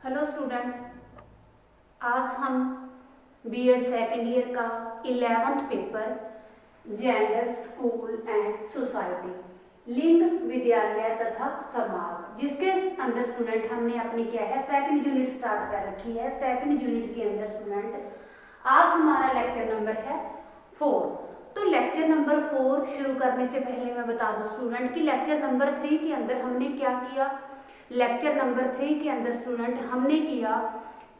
Hello students, आज हम BEd second year का 11th paper gender school and society लिंग विद्यालय तथा समाज जिसके अंदर स्टूडेंट हमने अपनी क्या है सेकंड यूनिट स्टार्ट कर रखी है। सेकंड यूनिट के अंदर स्टूडेंट आज हमारा लेक्चर नंबर है 4। तो लेक्चर नंबर 4 शुरू करने से पहले मैं बता दूं स्टूडेंट कि लेक्चर नंबर 3 के अंदर हमने क्या किया। लेक्चर नंबर 3 के अंदर स्टूडेंट हमने किया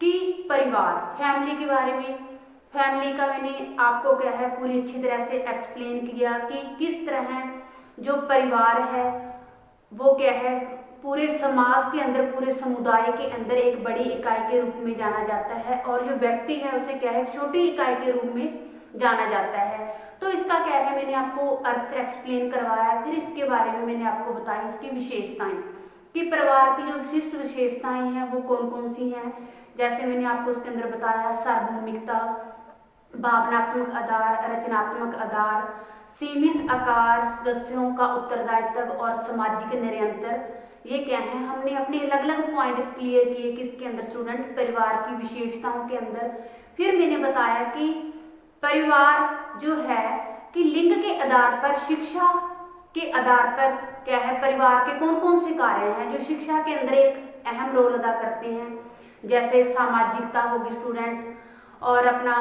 कि परिवार फैमिली के बारे में, फैमिली का मैंने आपको क्या है पूरी अच्छी तरह से एक्सप्लेन किया कि किस तरह जो परिवार है वो क्या है पूरे समाज के अंदर, पूरे समुदाय के अंदर एक बड़ी इकाई के रूप में जाना जाता है और जो व्यक्ति है उसे क्या है छोटी इकाई के रूप में जाना जाता है। तो इसका क्या है मैंने आपको अर्थ एक्सप्लेन करवाया, फिर इसके बारे में मैंने आपको बताया इसकी विशेषताएं कि परिवार की जो विशिष्ट विशेषताएं हैं वो कौन कौन सी हैं। जैसे मैंने आपको उसके अंदर बताया सार्वभौमिकता, भावनात्मक आधार, रचनात्मक आधार, सीमित आकार, सदस्यों का उत्तरदायित्व और सामाजिक निरंतर। ये क्या है हमने अपने अलग अलग पॉइंट क्लियर किए किसके अंदर स्टूडेंट परिवार की विशेषताओं के अंदर। फिर मैंने बताया कि परिवार जो है कि लिंग के आधार पर, शिक्षा के आधार पर क्या है परिवार के कौन कौन से कार्य हैं जो शिक्षा के अंदर एक अहम रोल अदा करते हैं। जैसे सामाजिकता होगी स्टूडेंट, और अपना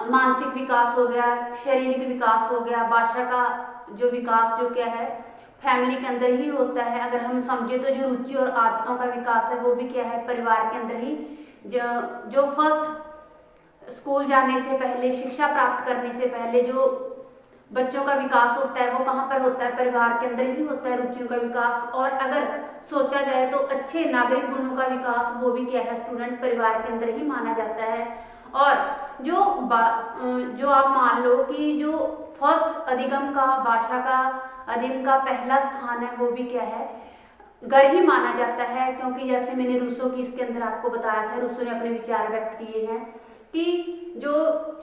मानसिक विकास हो गया, शारीरिक विकास हो गया, भाषा का जो विकास जो क्या है फैमिली के अंदर ही होता है। अगर हम समझे तो जो रुचि और आदतों का विकास है वो भी क्या है परिवार के अंदर ही। जो फर्स्ट स्कूल जाने से पहले, शिक्षा प्राप्त करने से पहले जो बच्चों का विकास होता है वो कहाँ पर होता है परिवार के अंदर ही होता है, रुचियों का विकास। और अगर सोचा जाए तो अच्छे नागरिक गुणों का विकास वो भी क्या है स्टूडेंट परिवार के अंदर ही माना जाता है। और जो आप मान लो कि जो फर्स्ट अधिगम का, भाषा का अधिगम का पहला स्थान है वो भी क्या है घर ही माना जाता है। क्योंकि जैसे मैंने रूसो की इसके अंदर आपको बताया था, रूसो ने अपने विचार व्यक्त किए हैं कि जो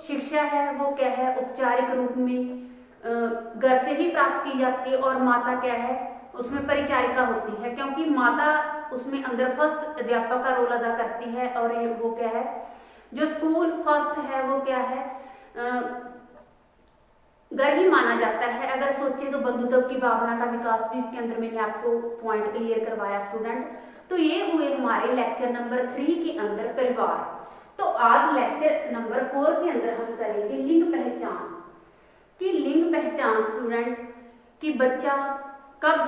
शिक्षा है वो क्या है औपचारिक रूप में घर से ही प्राप्त की जाती है और माता क्या है उसमें परिचारिका होती है, क्योंकि माता उसमें अंदर फर्स्ट अध्यापक का रोल अदा करती है। और वो क्या है जो स्कूल फर्स्ट है वो क्या है घर ही माना जाता है। अगर सोचे तो बंधुत्व की भावना का विकास भी इसके अंदर मैंने आपको पॉइंट क्लियर करवाया स्टूडेंट। तो ये हुए हमारे लेक्चर नंबर 3 के अंदर परिवार। तो आज लेक्चर नंबर 4 के अंदर हम करेंगे लिंग पहचान कि लिंग पहचान स्टूडेंट कि बच्चा कब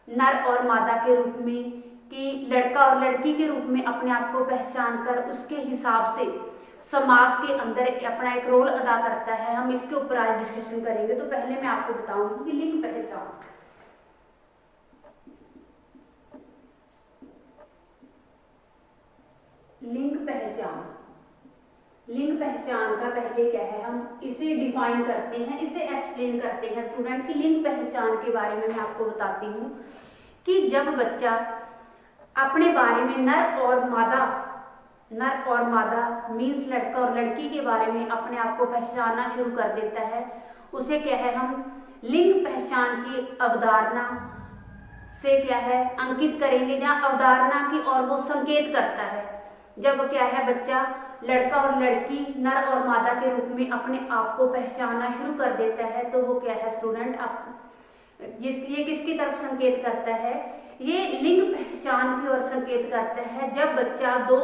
नर और मादा के रूप में, कि लड़का और लड़की के रूप में अपने आप को पहचान कर उसके हिसाब से समाज के अंदर अपना एक रोल अदा करता है। हम इसके ऊपर आज डिस्कशन करेंगे। तो पहले मैं आपको बताऊंगी कि लिंग पहचान। लिंग पहचान, लिंग पहचान का पहले क्या है हम इसे डिफाइन करते हैं, इसे एक्सप्लेन करते हैं स्टूडेंट की लिंग पहचान के बारे में मैं आपको बताती हूँ कि जब बच्चा अपने बारे में नर और मादा मीन्स लड़का और लड़की के बारे में अपने आप को पहचानना शुरू कर देता है, उसे क्या है हम लिंग पहचान की अवधारणा से क्या है अंकित करेंगे, जहाँ अवधारणा की और वो संकेत करता है। जब क्या है बच्चा लड़का और लड़की नर और मादा के रूप में अपने आप को पहचानना शुरू कर देता है तो वो क्या है स्टूडेंट ये किसकी तरफ संकेत करता है, ये लिंग पहचान की ओर संकेत करता है। जब बच्चा 2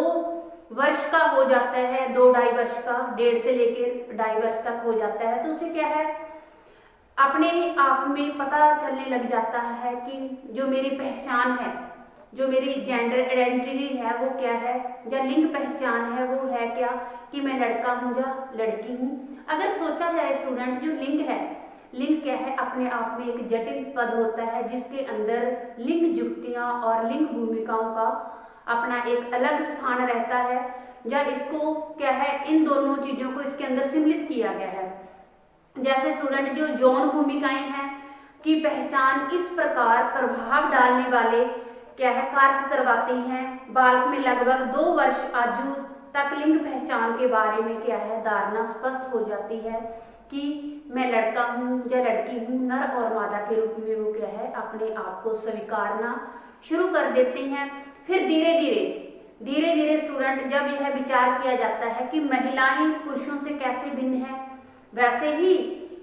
वर्ष का हो जाता है, 2-2.5 वर्ष का, 1.5 से लेकर 2.5 वर्ष तक हो जाता है, तो उसे क्या है अपने आप में पता चलने लग जाता है कि जो मेरी पहचान है, जो मेरी जेंडर आइडेंटिटी है वो क्या है, या लिंग पहचान है वो है क्या कि मैं लड़का हूँ या लड़की हूँ। अगर सोचा जाए स्टूडेंट जो लिंग है, लिंग क्या है अपने आप में एक जटिल पद होता है जिसके अंदर लिंग युक्तियां और लिंग भूमिकाओं का अपना एक अलग स्थान रहता है। जब इसको क्या है इन दोनों चीजों को इसके अंदर सम्मिलित किया गया है। जैसे स्टूडेंट जो यौन भूमिकाएं हैं की पहचान इस प्रकार प्रभाव डालने वाले क्या है कार्य करवाती हैं। बालक में लगभग 2 वर्ष आयु तक लिंग पहचान के बारे में क्या है धारणा स्पष्ट हो जाती है कि मैं लड़का हूँ या लड़की हूँ। नर और मादा के रूप में वो क्या है अपने आप को स्वीकारना शुरू कर देते हैं। फिर धीरे धीरे स्टूडेंट जब यह विचार किया जाता है कि महिलाएं पुरुषों से कैसे भिन्न है, वैसे ही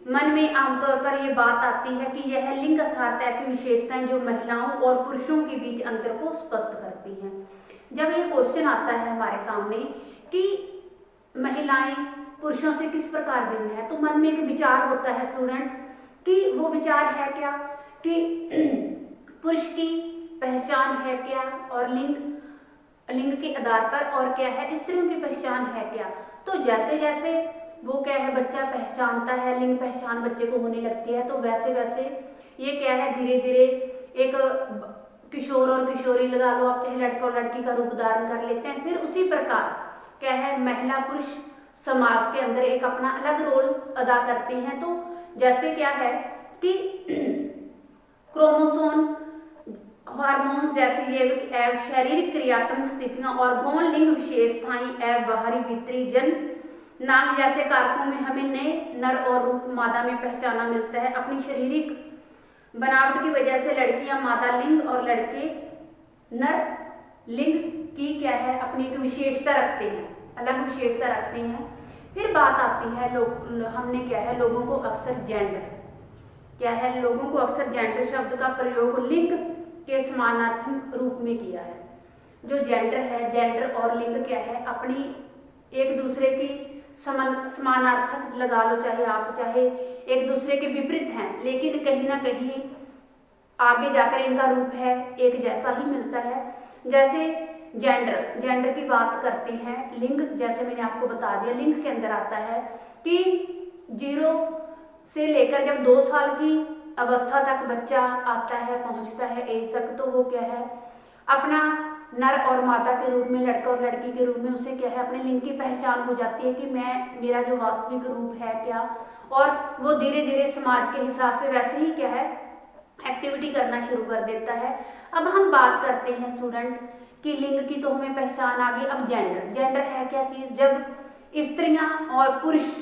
मन में आमतौर पर यह बात आती है कि यह लिंग अर्थात ऐसी विशेषताएं जो महिलाओं और पुरुषों के बीच अंतर को स्पष्ट करती हैं। जब ये क्वेश्चन आता है हमारे सामने कि महिलाएं पुरुषों से किस प्रकार भिन्न है, तो मन में एक विचार होता है स्टूडेंट कि वो विचार है क्या कि पुरुष की पहचान है क्या और लिंग के आधार पर, और क्या है स्त्रियों की पहचान है क्या। तो जैसे जैसे वो क्या है बच्चा पहचानता है, लिंग पहचान बच्चे को होने लगती है, तो वैसे वैसे ये क्या है धीरे धीरे एक किशोर और किशोरी लगा लो आप, चाहे लड़का और लड़की का रूप धारण कर लेते हैं। फिर उसी प्रकार क्या है महिला पुरुष समाज के अंदर एक अपना अलग रोल अदा करते हैं। तो जैसे क्या है कि क्रोमोसोम, हार्मोन्स जैसी जैविक एवं शारीरिक क्रियात्मक स्थितियां और गौण लिंग विशेषताएं एवं बाहरी भीतरी जन नाम जैसे कारकों में हमें नए नर और रूप मादा में पहचाना मिलता है। अपनी शारीरिक बनावट की वजह से लड़कियां मादा लिंग और लड़के नर लिंग की क्या है अपनी एक विशेषता रखते हैं, अलग विशेषता रखते हैं। फिर बात आती है हमने क्या है लोगों को अक्सर जेंडर शब्द का प्रयोग लिंग के समानार्थक रूप में किया है। जो जेंडर और लिंग क्या है अपनी एक दूसरे की समानार्थक लगा लो, चाहे आप चाहे एक दूसरे के विपरीत हैं, लेकिन कहीं ना कहीं आगे जाकर इनका रूप है एक जैसा ही मिलता है। जैसे जेंडर की बात करते हैं, लिंग जैसे मैंने आपको बता दिया लिंग के अंदर आता है कि 0 से लेकर जब 2 साल की अवस्था तक बच्चा आता है, पहुंचता है एज तक, तो वो क्या है अपना नर और मादा के रूप में, लड़का और लड़की के रूप में उसे क्या है अपने लिंग की पहचान हो जाती है कि मेरा जो वास्तविक रूप है क्या, और वो धीरे धीरे समाज के हिसाब से वैसे ही क्या है एक्टिविटी करना शुरू कर देता है। अब हम बात करते हैं स्टूडेंट कि लिंग की तो हमें पहचान आ गई। अब जेंडर है क्या चीज, जब स्त्रियां और पुरुष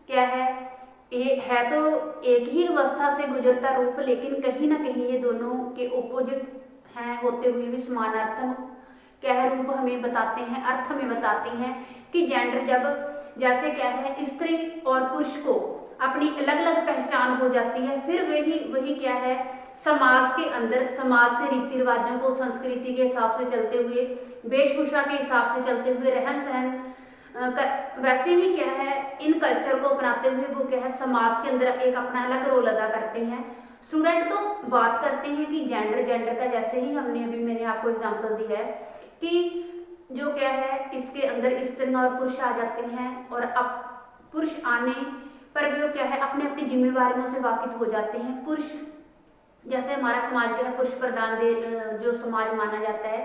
क्या है तो एक ही अवस्था से गुजरता रूप, लेकिन कहीं ना कहीं ये दोनों के ओपोजिट हैं होते हुए भी समानार्थक क्या है रूप हमें बताते हैं, अर्थ हमें बताते हैं कि जेंडर जब जैसे क्या है स्त्री और पुरुष को अपनी अलग अलग पहचान हो जाती है, फिर वही क्या है समाज के अंदर समाज के रीति रिवाजों को, संस्कृति के हिसाब से चलते हुए, वेशभूषा के हिसाब से चलते हुए, रहन सहन वैसे ही क्या है इन कल्चर को अपनाते हुए वो क्या है समाज के अंदर एक अपना अलग रोल अदा करते हैं। स्टूडेंट तो बात करते हैं कि जेंडर का जैसे ही मैंने आपको एग्जांपल दिया है कि जो क्या है इसके अंदर स्त्रियां और पुरुष आ जाते हैं, और अब पुरुष आने पर भी वो क्या है अपने अपनी जिम्मेवारियों से वाकिफ हो जाते हैं। पुरुष जैसे हमारा समाज जो है पुरुष प्रधान जो समाज माना जाता है,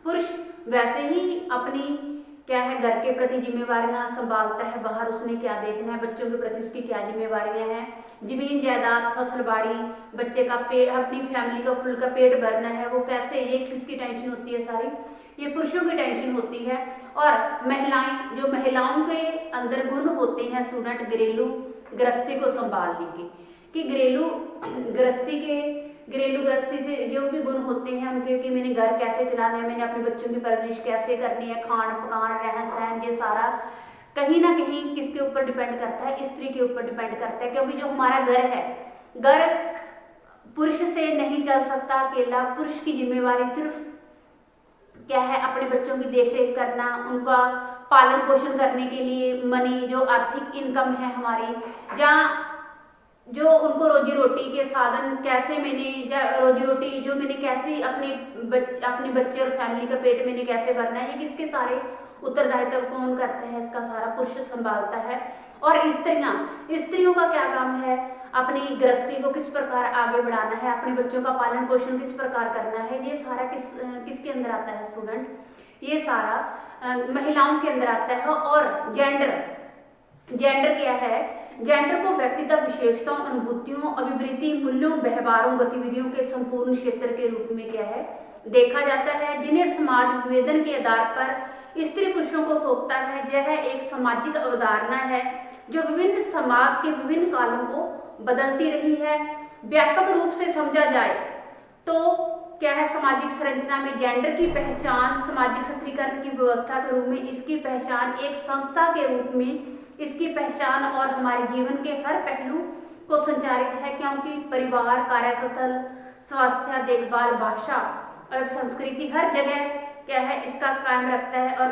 पुरुष वैसे ही अपनी क्या है घर के प्रति जिम्मेवारियां संभालता है, बाहर उसने क्या देखना है, बच्चों के प्रति उसकी क्या जिम्मेवारियां हैं, जमीन जायदाद फसल बाड़ी, बच्चे का पेट, अपनी फैमिली का फुल का पेट भरना है, वो कैसे, ये किसकी टेंशन होती है, सारी ये पुरुषों की टेंशन होती है। और महिलाओं के अंदर गुण होते हैं स्टूडेंट घरेलू गृहस्थी को संभालने के, कि घरेलू गृहस्थी से जो भी गुण होते हैं उनके कि मैंने घर कैसे चलाना है, मैंने अपने बच्चों की परवरिश कैसे करनी है, खान पकान रहन सहन, ये सारा कहीं ना कहीं किसके ऊपर डिपेंड करता है, स्त्री के ऊपर डिपेंड करता है। क्योंकि जो हमारा घर है, घर पुरुष से नहीं चल सकता अकेला। पुरुष की जिम्मेवारी सिर्फ क्या है अपने बच्चों की देखरेख करना, उनका पालन पोषण करने के लिए मनी जो आर्थिक इनकम है हमारी, जहाँ जो उनको रोजी रोटी के साधन कैसे रोजी रोटी जो मैंने कैसे अपने बच्चे और फैमिली का पेट मैंने कैसे भरना है, ये किसके सारे उत्तरदायित्व कौन करता है, इसका सारा पुरुष संभालता है। और स्त्रियों का क्या काम है, अपनी गृहस्थी को किस प्रकार आगे बढ़ाना है, अपने बच्चों का पालन पोषण किस प्रकार करना है, ये सारा किसके अंदर आता है स्टूडेंट, ये सारा महिलाओं के अंदर आता है। और जेंडर क्या है, जेंडर को व्यक्तिगत विशेषताओं, अनुभूतियों, अभिवृत्ति, मूल्यों, व्यवहारों, गतिविधियों के संपूर्ण क्षेत्र के रूप में क्या है देखा जाता है, जिन्हें समाज विवेचन के आधार पर स्त्री पुरुषों को सौंपता है। यह एक सामाजिक अवधारणा है जो विभिन्न समाज के विभिन्न कालों को बदलती रही है। व्यापक रूप से समझा जाए तो क्या है, सामाजिक संरचना में जेंडर की पहचान सामाजिक सशक्तिकरण की व्यवस्था के रूप में, इसकी पहचान एक संस्था के रूप में, इसकी पहचान और हमारे जीवन के हर पहलू को संचालित है, क्योंकि परिवार, कार्यस्थल, स्वास्थ्य देखभाल, भाषा और संस्कृति हर जगह क्या है इसका कायम रखता है, और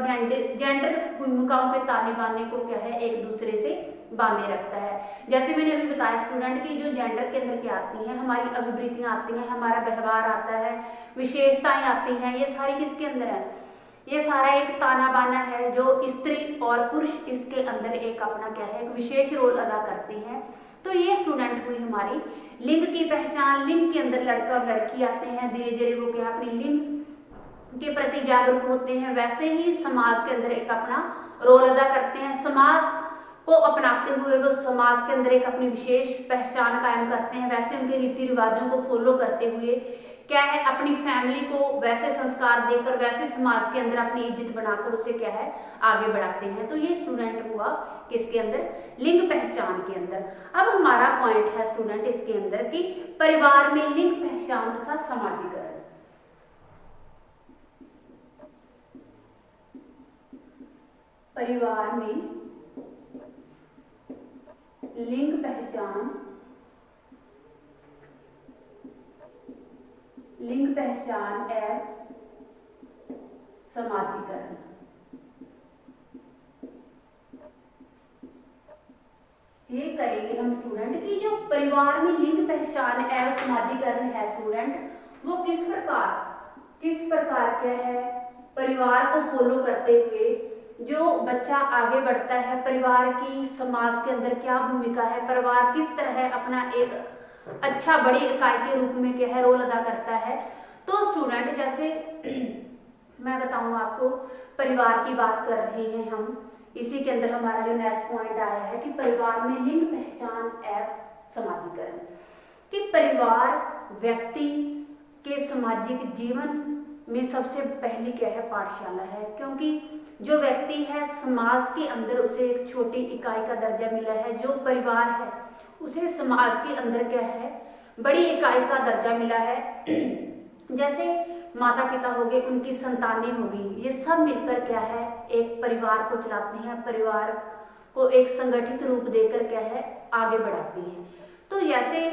जेंडर भूमिकाओं के ताने बाने को क्या है एक दूसरे से बांधे रखता है। जैसे मैंने अभी बताया स्टूडेंट की जो जेंडर के अंदर क्या आती हैं, हमारी अभिवृत्तियां आती हैं, हमारा व्यवहार आता है, विशेषताएं आती हैं, ये सारी किसके अंदर है, ये सारा एक ताना बाना है जो स्त्री और पुरुष इसके अंदर एक अपना क्या है एक विशेष रोल अदा करती हैं। तो ये स्टूडेंट हुई हमारी लिंग की पहचान। लिंग के अंदर लड़का और लड़की आते हैं, धीरे धीरे वो क्या अपनी लिंग के प्रति जागरूक होते हैं, वैसे ही समाज के अंदर एक अपना रोल अदा करते हैं। समाज को अपनाते हुए वो समाज के अंदर एक अपनी विशेष पहचान कायम करते हैं, वैसे उनके रीति रिवाजों को फॉलो करते हुए क्या है अपनी फैमिली को वैसे संस्कार देकर, वैसे समाज के अंदर अपनी इज्जत बनाकर उसे क्या है आगे बढ़ाते हैं। तो ये स्टूडेंट हुआ किसके अंदर, लिंग पहचान के अंदर। अब हमारा पॉइंट है स्टूडेंट इसके अंदर कि परिवार में लिंग पहचान तथा समाजीकरण। परिवार में लिंग पहचान, लिंग पहचान एवं समाजीकरण। ये करेंगे हम स्टूडेंट की जो परिवार में लिंग पहचान एवं समाजीकरण है स्टूडेंट, वो किस प्रकार क्या है परिवार को फॉलो करते हुए जो बच्चा आगे बढ़ता है, परिवार की समाज के अंदर क्या भूमिका है, परिवार किस तरह अपना एक अच्छा बड़ी इकाई के रूप में क्या है रोल अदा करता है। तो स्टूडेंट जैसे मैं बताऊं आपको, परिवार की बात कर रहे हैं हम, इसी के अंदर हमारा जो नेक्स्ट पॉइंट आया है कि परिवार में लिंग पहचान एवं समाजीकरण। कि परिवार व्यक्ति के सामाजिक जीवन में सबसे पहली क्या है पाठशाला है, क्योंकि जो व्यक्ति है समाज के अंदर उसे एक छोटी इकाई का दर्जा मिला है, जो परिवार है उसे समाज के अंदर क्या है बड़ी इकाई का दर्जा मिला है। जैसे माता पिता हो गए, उनकी संतानें होगी, ये सब मिलकर क्या है एक परिवार को चलाती हैं, परिवार को एक संगठित रूप देकर क्या है आगे बढ़ाती हैं। तो जैसे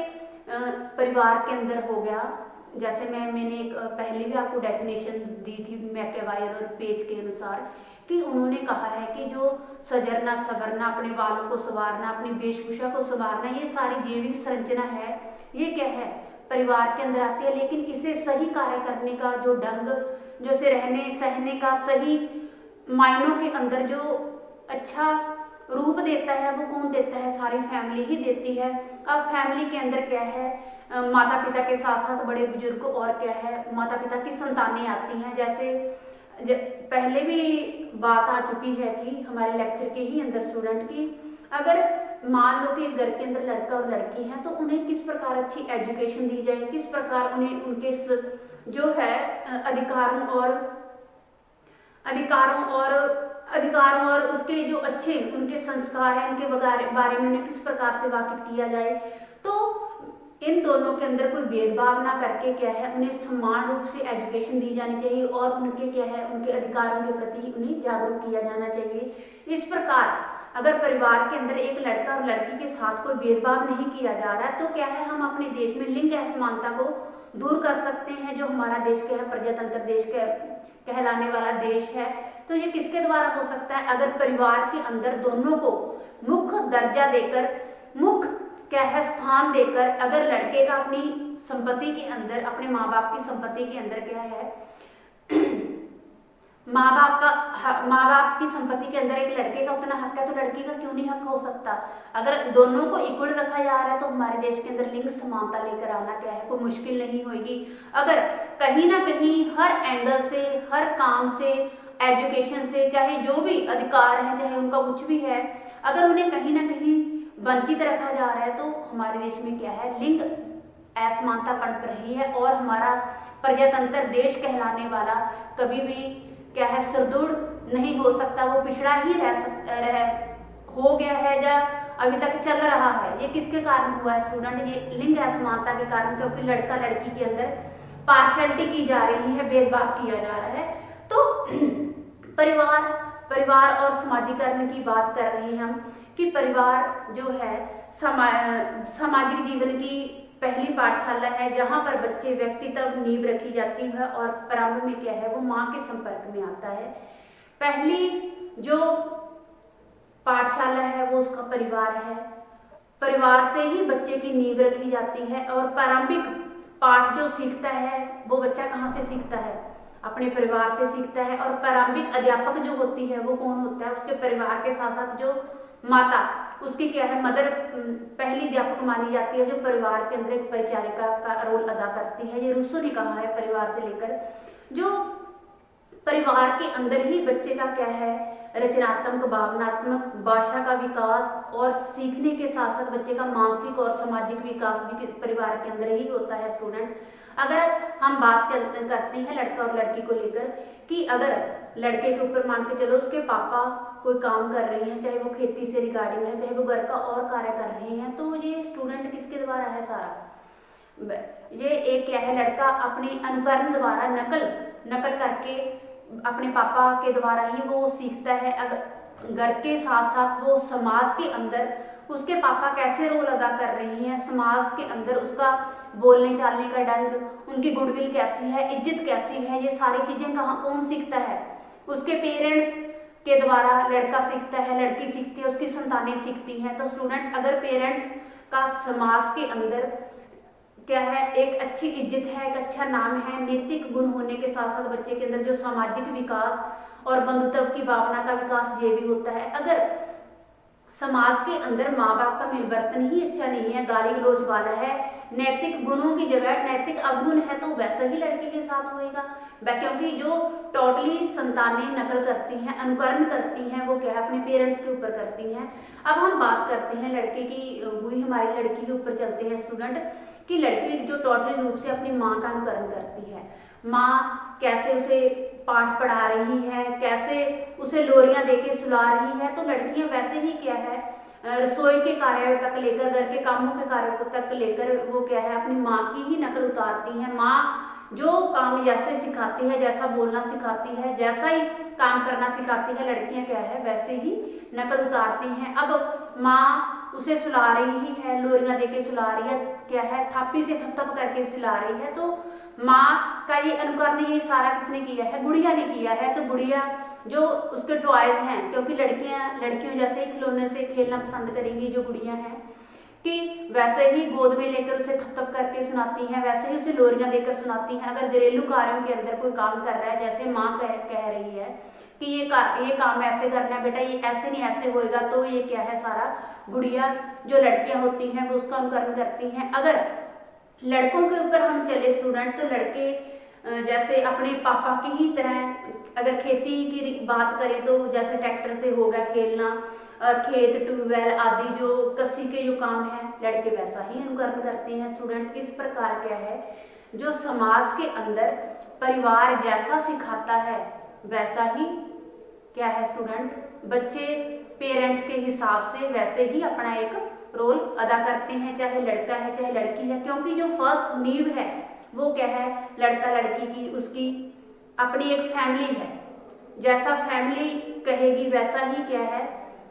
परिवार के अंदर हो गया, जैसे मैंने एक पहले भी आपको डेफिनेशन दी थी मैकेवायर और पेज के अनुसार, कि उन्होंने कहा है कि जो सजरना संवरना, अपने बालों को संवारना, अपनी वेशभूषा को संवारना, ये सारी जैविक संरचना है, ये क्या है परिवार के अंदर आती है। लेकिन इसे सही कार्य करने का जो ढंग, जो से रहने सहने का सही मायनों के अंदर जो अच्छा रूप देता है वो कौन देता है, सारी फैमिली ही देती है। अब फैमिली के अंदर क्या है माता पिता के साथ साथ बड़े बुजुर्ग और क्या है माता पिता की संतानें आती हैं। जैसे पहले भी बात आ चुकी है कि हमारे लेक्चर के ही अंदर स्टूडेंट की, अगर मान लो कि घर के अंदर लड़का और लड़की हैं तो उन्हें किस प्रकार अच्छी एजुकेशन दी जाए, किस प्रकार उन्हें उनके जो है अधिकारों और उसके जो अच्छे उनके संस्कार हैं उनके बारे में उन्हें किस प्रकार से वाकिफ किया जाए। तो इन दोनों के अंदर कोई भेदभाव ना करके क्या है उन्हें समान रूप से एजुकेशन दी जानी चाहिए और उनके क्या है उनके अधिकारों के प्रति उन्हें जागरूक किया जाना चाहिए। इस प्रकार अगर परिवार के अंदर एक लड़का और लड़की के साथ कोई भेदभाव नहीं किया जा रहा है तो क्या है हम अपने देश में लिंग असमानता को दूर कर सकते हैं। जो हमारा देश क्या है प्रजातंत्र देश कहलाने वाला देश है, तो ये किसके द्वारा हो सकता है, अगर परिवार के अंदर दोनों को मुख्य दर्जा देकर, मुख्य क्या है स्थान देकर, अगर लड़के का अपनी संपत्ति के अंदर अपने माँ बाप की संपत्ति के अंदर क्या है माँ बाप की संपत्ति के अंदर एक लड़के का उतना हक है तो लड़की का क्यों नहीं हक हो सकता। अगर दोनों को इक्वल रखा जा रहा है तो हमारे देश के अंदर लिंग समानता लेकर आना क्या है कोई मुश्किल नहीं होगी। अगर कहीं ना कहीं हर एंगल से, हर काम से, एजुकेशन से, चाहे जो भी अधिकार है चाहे उनका कुछ भी है, अगर उन्हें कहीं ना कहीं वंचित रखा जा रहा है तो हमारे देश में क्या है लिंग असमानता पनप रही है और हमारा प्रजातंत्र देश कहलाने वाला कभी भी क्या है सुदृढ़ नहीं हो सकता, वो पिछड़ा ही हो गया है या अभी तक चल रहा है। ये किसके कारण हुआ है स्टूडेंट, ये लिंग असमानता के कारण, क्योंकि लड़का लड़की के अंदर पार्शलिटी की जा रही है, भेदभाव किया जा रहा है। तो परिवार और समाजीकरण की बात कर रहे हैं हम कि परिवार जो है सामाजिक जीवन की पहली पाठशाला है, जहाँ पर बच्चे व्यक्तित्व नींव रखी जाती है और प्रारंभ में क्या है वो माँ के संपर्क में आता है। पहली जो पाठशाला है वो उसका परिवार है। परिवार से ही बच्चे की नींव रखी जाती है और प्रारंभिक पाठ जो सीखता है वो बच्चा कहाँ से सीखता है, अपने परिवार से सीखता है। और प्रारंभिक अध्यापक जो होती है वो कौन होता है, उसके परिवार के साथ साथ जो माता, उसकी क्या है मदर पहली अध्यापक मानी जाती है, जो परिवार के अंदर एक परिचारिका का रोल अदा करती है। ये रूसो ने कहा है परिवार से लेकर, जो परिवार के अंदर ही बच्चे का क्या है रचनात्मक भावनात्मक भाषा का विकास और सीखने के साथ साथ बच्चे का मानसिक और सामाजिक विकास भी परिवार के अंदर ही होता है। स्टूडेंट, अगर हम बात करते हैं लड़का और लड़की को लेकर कि अगर लड़के के ऊपर मान के चलो उसके पापा कोई काम कर रहे हैं, चाहे वो खेती से रिगार्डिंग है, चाहे वो घर का और कार्य कर रहे हैं, तो ये स्टूडेंट किसके द्वारा है सारा, ये एक क्या है लड़का अपने अनुकरण द्वारा नकल करके अपने पापा के द्वारा ही वो सीखता है। अगर घर के साथ साथ वो समाज के अंदर उसके पापा कैसे रोल अदा कर रही हैं, समाज के अंदर उसका बोलने चालने का ढंग, उनकी गुडविल कैसी है, इज्जत कैसी है, ये सारी चीजें कहाँ कौन सीखता है, उसके पेरेंट्स के द्वारा लड़का सीखता है, लड़की सीखती है, उसकी संतानें सीखती हैं। तो स्टूडेंट, अगर पेरेंट्स का समाज के अंदर क्या है एक अच्छी इज्जत है, एक अच्छा नाम है, नैतिक गुण होने के साथ साथ बच्चे के अंदर जो सामाजिक विकास और बंधुत्व की भावना का विकास ये भी होता है। अगर समाज के अंदर माँ बाप का मिलवर्तन ही अच्छा नहीं है, गाली गलौज वाला है, नैतिक गुणों की जगह नैतिक अवगुण है, तो वैसा ही लड़के के साथ होएगा। क्योंकि जो टोटली संतानें नकल करती हैं, अनुकरण करती हैं, वो क्या है अपने पेरेंट्स के ऊपर करती हैं। अब हम बात करते हैं लड़के की, हुई हमारी लड़की के ऊपर चलते हैं स्टूडेंट, कि लड़की जो टोटली रूप से अपनी माँ का अनुकरण करती है, माँ कैसे उसे पाठ पढ़ा रही है, कैसे उसे लोरियां देके सुला रही है, तो लड़कियां वैसे ही क्या है रसोई के कार्य तक लेकर, घर के कामों के कार्य तक लेकर वो क्या है अपनी माँ की ही नकल उतारती है। माँ जो काम जैसे सिखाती है, जैसा बोलना सिखाती है, जैसा ही काम करना सिखाती है, लड़कियां क्या है वैसे ही नकल उतारती हैं। अब माँ उसे सुला रही है, लोरियां देके सुला रही है, क्या है थापी से थप थप करके सुला रही है, तो माँ का ये अनुकरण ये सारा किसने किया है, गुड़िया ने किया है। तो गुड़िया जो उसके टॉयज हैं, क्योंकि लड़कियों जैसे ही खिलौने से खेलना पसंद करेंगी जो गुड़िया हैं, कि वैसे ही गोद में लेकर उसे थप थप करके सुनाती हैं, वैसे ही उसे लोरियां देकर सुनाती हैं। अगर घरेलू कार्यों के अंदर कोई काम कर रहा है, जैसे माँ कह रही है कि ये काम ऐसे करना है बेटा, ये ऐसे नहीं ऐसे होएगा, तो ये क्या है सारा गुड़िया जो लड़कियां होती हैं वो उसका अनुकरण करती हैं। अगर लड़कों के ऊपर हम चले स्टूडेंट, तो लड़के जैसे अपने पापा की ही तरह, अगर खेती की बात करें तो जैसे ट्रैक्टर से होगा खेलना, खेत ट्यूबवेल आदि जो कृषि के जो काम है, लड़के वैसा ही अनुकरण करते हैं। स्टूडेंट, इस प्रकार क्या है जो समाज के अंदर परिवार जैसा सिखाता है वैसा ही क्या है स्टूडेंट बच्चे पेरेंट्स के हिसाब से वैसे ही अपना एक रोल अदा करते हैं, चाहे लड़का है चाहे लड़की है। क्योंकि जो फर्स्ट नींव है वो क्या है लड़का लड़की की, उसकी अपनी एक फैमिली है, जैसा फैमिली कहेगी वैसा ही क्या है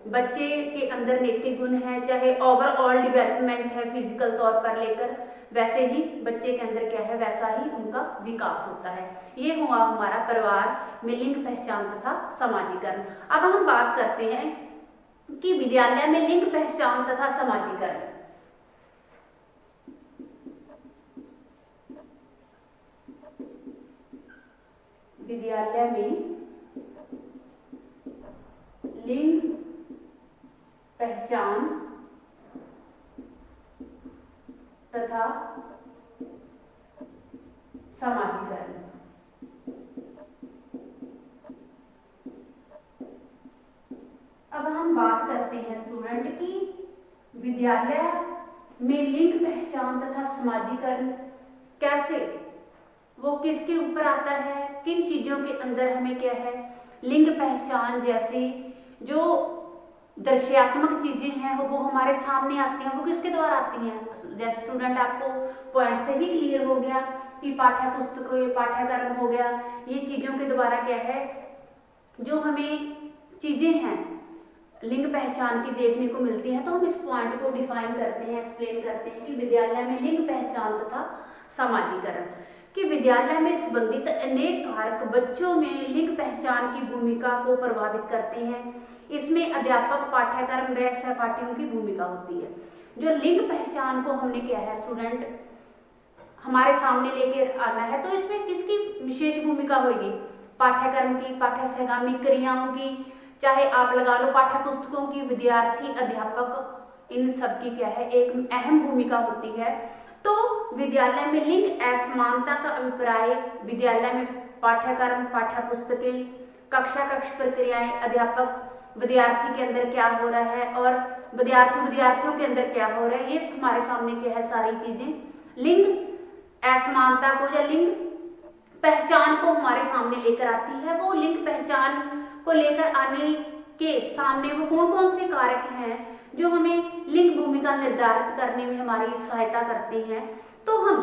बच्चे के अंदर नैतिक गुण है, चाहे ओवरऑल डेवलपमेंट है फिजिकल तौर पर लेकर, वैसे ही बच्चे के अंदर क्या है वैसा ही उनका विकास होता है। ये हुआ हमारा परिवार में लिंग पहचान तथा समाजीकरण। अब हम बात करते हैं कि विद्यालय में लिंग पहचान तथा समाजीकरण। विद्यालय में लिंग पहचान तथा समाजीकरण। अब हम बात करते हैं स्टूडेंट की विद्यालय में लिंग पहचान तथा समाजीकरण कैसे, वो किसके ऊपर आता है, किन चीजों के अंदर हमें क्या है लिंग पहचान जैसी जो दृश्यात्मक चीजें हैं वो हमारे सामने आती हैं, वो किसके द्वारा आती हैं। जैसे स्टूडेंट आपको पॉइंट से ही क्लियर हो गया कि पाठ्य पुस्तकों, पाठ्यक्रम हो गया, ये चीज़ों के द्वारा क्या है जो हमें चीज़ें हैं लिंग पहचान की देखने को मिलती है। तो हम इस पॉइंट को डिफाइन करते हैं, एक्सप्लेन करते हैं कि विद्यालय में लिंग पहचान तथा सामाजिकरण, कि विद्यालय में संबंधित अनेक कारक बच्चों में लिंग पहचान की भूमिका को प्रभावित करते हैं। इसमें अध्यापक, पाठ्यक्रम व सहपाठियों की भूमिका होती है। जो लिंग पहचान को हमने क्या है स्टूडेंट हमारे सामने लेकर आना है, तो इसमें किसकी विशेष भूमिका होगी? पाठ्यक्रम की, पाठ्य सहगामी क्रियाओं की, चाहे आप लगा लो पाठ्य पुस्तकों की, विद्यार्थी, अध्यापक, इन सब की क्या है एक अहम भूमिका होती है। तो विद्यालय में लिंग असमानता का अभिप्राय विद्यालय में पाठ्यक्रम, पाठ्य पुस्तकें, कक्षा कक्ष प्रक्रियाएं, अध्यापक विद्यार्थी के अंदर क्या हो रहा है और विद्यार्थियों के अंदर क्या हो रहा है, ये हमारे सामने क्या है सारी चीजें लिंग असमानता को या लिंग पहचान को हमारे सामने लेकर आती है। वो लिंग पहचान को लेकर आने के सामने वो कौन कौन से कारक हैं जो हमें लिंग भूमिका निर्धारित करने में हमारी सहायता करते हैं। तो हम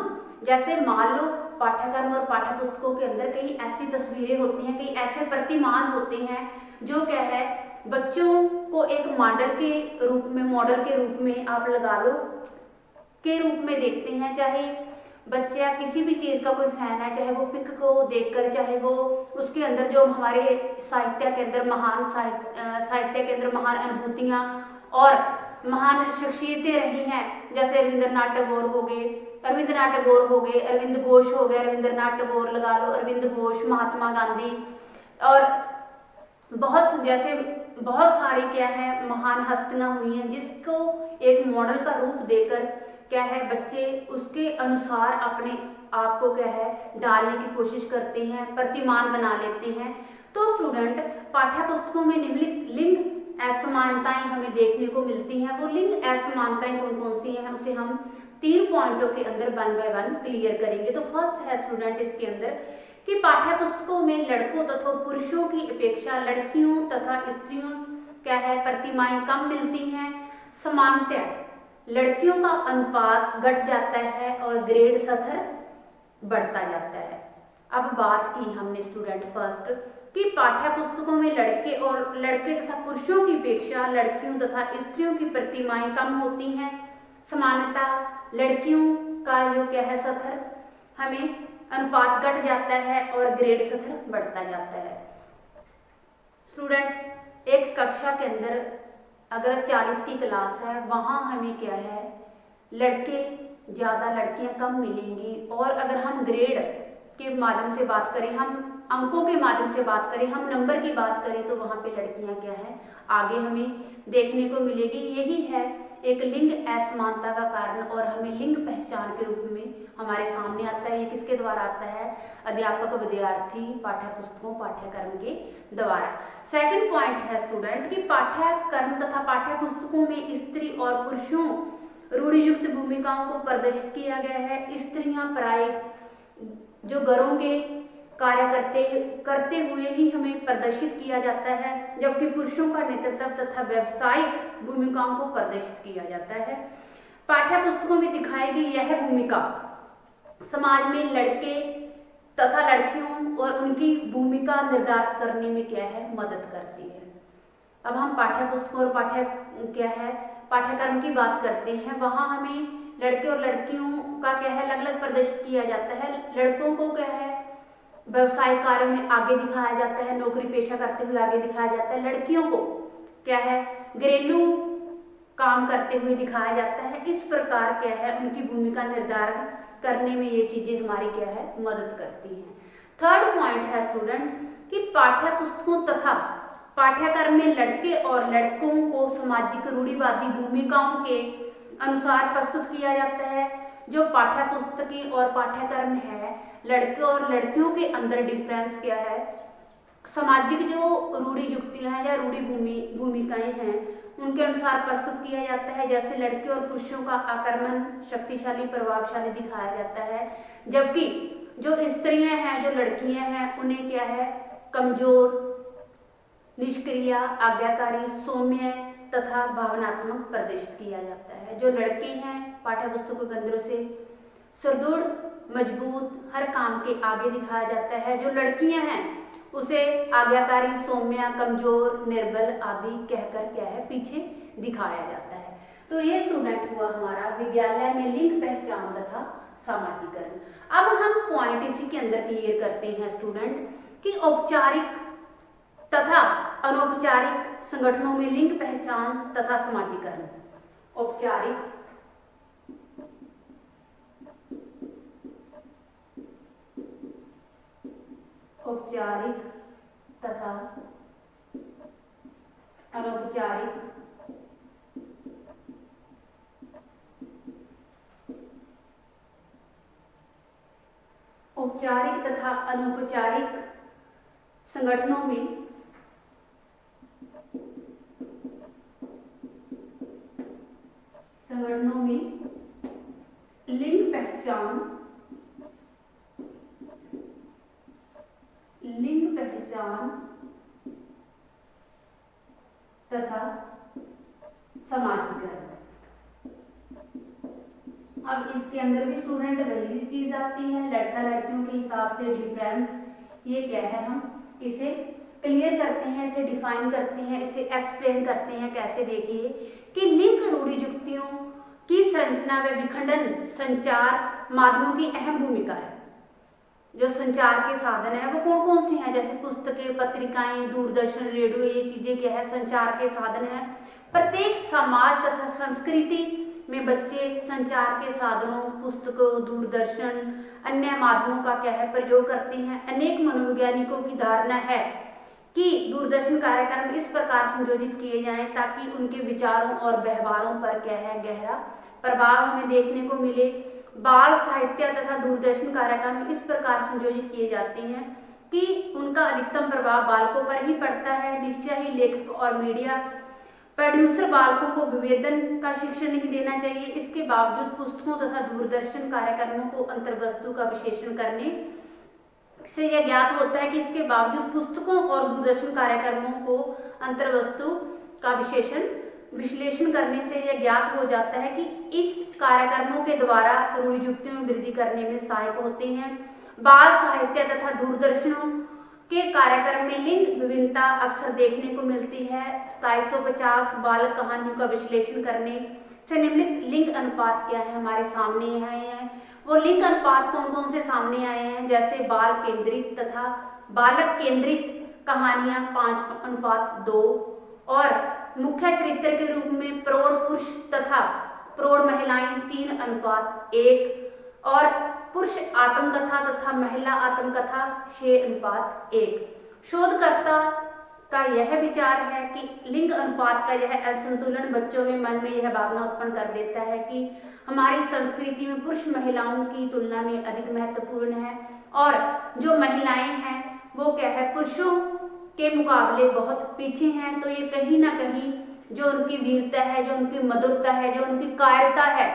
जैसे मान लो पाठ्यक्रम और पाठ्य पुस्तकों के अंदर कई ऐसी तस्वीरें होती हैं, कई ऐसे प्रतिमान होते हैं जो क्या है बच्चों को एक मॉडल के रूप में आप लगा लो के रूप में देखते हैं। चाहे बच्चा किसी भी चीज़ का कोई फैन है, चाहे वो पिक को देखकर, चाहे वो उसके अंदर जो हमारे साहित्य के अंदर महान साहित्य के अंदर महान अनुभूतियाँ और महान शख्सियतें रही हैं, जैसे रविंद्रनाथ टैगोर हो गए, अरविंद घोष हो गए, रविंद्रनाथ टैगोर लगा लो, अरविंद घोष, महात्मा गांधी और बहुत सारी क्या है महान हस्तियां हुई हैं, जिसको एक मॉडल का रूप देकर क्या है बच्चे उसके अनुसार अपने आप को क्या है डालने की कोशिश करते हैं, प्रतिमान बना लेते हैं। तो स्टूडेंट पाठ्य पुस्तकों में निम्नलिखित लिंग असमानताएं हमें देखने को मिलती हैं। वो लिंग असमानताएं कौन कौन सी हैं उसे हम 3 पॉइंटों के अंदर 1 बाय 1 क्लियर करेंगे। तो फर्स्ट है स्टूडेंट इसके अंदर कि पाठ्य पुस्तकों में लड़कों तथा पुरुषों की अपेक्षा लड़कियों तथा स्त्रियों क्या है प्रतिमाएं कम मिलती हैं। समानतः लड़कियों का अनुपात घट जाता है और ग्रेड स्तर बढ़ता जाता है। अब बात की हमने स्टूडेंट फर्स्ट कि पाठ्य पुस्तकों में लड़के तथा पुरुषों की अपेक्षा लड़कियों तथा स्त्रियों की प्रतिमाएं कम होती हैं। समानता लड़कियों का जो क्या है स्तर हमें अनुपात घट जाता है और ग्रेड स्तर बढ़ता जाता है। स्टूडेंट एक कक्षा के अंदर अगर 40 की क्लास है, वहाँ हमें क्या है लड़के ज़्यादा लड़कियाँ कम मिलेंगी। और अगर हम ग्रेड के माध्यम से बात करें, हम अंकों के माध्यम से बात करें, हम नंबर की बात करें, तो वहाँ पे लड़कियाँ क्या है आगे हमें देखने को मिलेगी। यही है एक लिंग असमानता का कारण और हमें लिंग पहचान के रूप में हमारे सामने आता है। ये किसके द्वारा आता है? अध्यापक, विद्यार्थी, पाठ्य पुस्तकों, पाठ्यक्रम के द्वारा। सेकंड पॉइंट है स्टूडेंट कि पाठ्यक्रम तथा पाठ्य पुस्तकों में स्त्री और पुरुषों रूढ़ियुक्त भूमिकाओं को प्रदर्शित किया गया है। स्त्रियां प्राय जो घरों के कार्य करते हुए ही हमें प्रदर्शित किया जाता है, जबकि पुरुषों का नेतृत्व तथा व्यावसायिक भूमिकाओं को प्रदर्शित किया जाता है। पाठ्य पुस्तकों में दिखाई गई यह भूमिका समाज में लड़के तथा लड़कियों और उनकी भूमिका निर्धारित करने में क्या है मदद करती है। अब हम पाठ्य पुस्तकों और पाठ्यक्रम की बात करते हैं। वहाँ हमें लड़के और लड़कियों का क्या है अलग अलग प्रदर्शित किया जाता है। लड़कों को क्या है व्यवसायिक कार्यों में आगे दिखाया जाता है, नौकरी पेशा करते हुए आगे दिखाया जाता है। लड़कियों को क्या है घरेलू काम करते हुए दिखाया जाता है। इस प्रकार क्या है उनकी भूमिका निर्धारण करने में ये चीजें हमारी क्या है मदद करती हैं। थर्ड पॉइंट है स्टूडेंट कि पाठ्य पुस्तकों तथा पाठ्यक्रम में लड़के और लड़कों को सामाजिक रूढ़िवादी भूमिकाओं के अनुसार प्रस्तुत किया जाता है। जो पाठ्य पुस्तकें और पाठ्यक्रम है, लड़के और लड़कियों के अंदर डिफरेंस क्या है, सामाजिक जो रूढ़ि युक्तियां हैं या रूढ़ि भूमिकाएं हैं उनके अनुसार प्रस्तुत किया जाता है। जैसे लड़के और पुरुषों का आक्रमण शक्तिशाली प्रभावशाली दिखाया जाता है, जबकि जो स्त्रियां हैं जो लड़कियां हैं उन्हें क्या है कमजोर, निष्क्रिय, आज्ञाकारी, सौम्य तथा भावनात्मक प्रदर्शित किया जाता है। जो लड़के हैं पाठ्य पुस्तकों के अंदर से सुदृढ़ मजबूत, हर काम के आगे दिखाया जाता है। जो लड़कियां हैं उसे आज्ञाकारी, सौम्या, कमजोर, निर्बल आदि कहकर क्या है पीछे दिखाया जाता है। तो ये स्टूडेंट हुआ हमारा विद्यालय में लिंग पहचान तथा सामाजिकरण। अब हम पॉइंट इसी के अंदर क्लियर करते हैं स्टूडेंट कि औपचारिक तथा अनौपचारिक संगठनों में लिंग पहचान तथा समाजीकरण। औपचारिक तथा अनौपचारिक औपचारिक तथा अनौपचारिक संगठनों में लिंग पहचान तथा समाजीकरण। अब इसके अंदर भी स्टूडेंट वही चीज आती है, लड़का लड़कियों के हिसाब से डिफरेंस। ये क्या है, हम इसे क्लियर करते हैं, इसे डिफाइन करते हैं, इसे एक्सप्लेन करते हैं। कैसे, देखिए कि लिंग रूढ़ियुक्तियों की संरचना व विखंडन संचार माध्यमों की अहम भूमिका है। जो संचार के साधन है वो कौन कौन से हैं, जैसे पुस्तकें, पत्रिकाएं, दूरदर्शन, रेडियो, ये चीजें क्या है संचार के साधन है। प्रत्येक समाज तथा संस्कृति में बच्चे संचार के साधनों, पुस्तकों, दूरदर्शन, अन्य माध्यमों का क्या है प्रयोग करते हैं। अनेक मनोवैज्ञानिकों की धारणा है कि दूरदर्शन कार्यक्रम इस प्रकार संयोजित किए जाएं ताकि उनके विचारों और व्यवहारों पर क्या है गहरा प्रभाव हमें देखने को मिले। बाल साहित्य तथा दूरदर्शन कार्यक्रम इस प्रकार संयोजित किए जाते हैं कि उनका अधिकतम प्रभाव बालकों पर ही पड़ता है। निश्चय ही लेखक और मीडिया प्रोड्यूसर बालकों को विवेदन का शिक्षण नहीं देना चाहिए। इसके बावजूद पुस्तकों तथा दूरदर्शन कार्यक्रमों को अंतर्वस्तु का विश्लेषण करने से यह ज्ञात होता है कि इसके बावजूद पुस्तकों और दूरदर्शन कार्यक्रमों को अंतर्वस्तु का विश्लेषण करने से यह ज्ञात हो जाता है कि इस कार्यक्रमों के द्वारा रूढ़ियुक्तियों में वृद्धि करने में सहायक होते हैं। बाल साहित्य तथा दूरदर्शनों के कार्यक्रम में लिंग विभिन्नता अक्सर देखने को मिलती है। 2750 बालक कहानियों का विश्लेषण करने से निम्नलिखित लिंग अनुपात क्या है हमारे सामने आए हैं। वो लिंग अनुपात कौन कौन से सामने आए हैं, जैसे बाल केंद्रित तथा बालक केंद्रित कहानियां 5:2 और मुख्य चरित्र के रूप में प्रौढ़ पुरुष तथा प्रौढ़ महिलाएं 3:1 और पुरुष आत्मकथा तथा महिला आत्मकथा 6:1। शोधकर्ता का यह विचार है कि लिंग अनुपात का यह असंतुलन बच्चों में मन में यह भावना उत्पन्न कर देता है कि हमारी संस्कृति में पुरुष महिलाओं की तुलना में अधिक महत्वपूर्ण है और जो महिलाएं हैं वो क्या है पुरुषों के मुकाबले बहुत पीछे हैं। तो ये कहीं ना कहीं जो उनकी वीरता है, जो उनकी मधुरता है, जो उनकी कायरता है,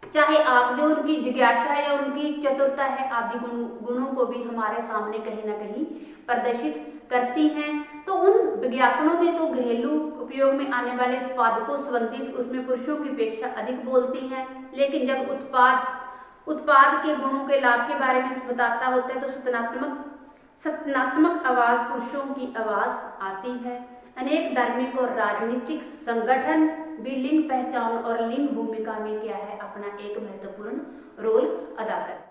चाहे आप जो उनकी जिज्ञासा है या उनकी चतुरता है आदि गुणों को भी हमारे सामने कहीं ना कहीं प्रदर्शित करती हैं। तो उन विज्ञापनों में तो घरेलू उपयोग में आने वाले उत्पादों संबंधित उसमें पुरुषों की अपेक्षा अधिक बोलती हैं, लेकिन जब उत्पाद के गुणों के लाभ के बारे में बताता होता है तो सत्नात्मक आवाज पुरुषों की आवाज आती है। अनेक धार्मिक और राजनीतिक संगठन भी लिंग पहचान और लिंग भूमिका में क्या है अपना एक महत्वपूर्ण रोल अदा करते हैं।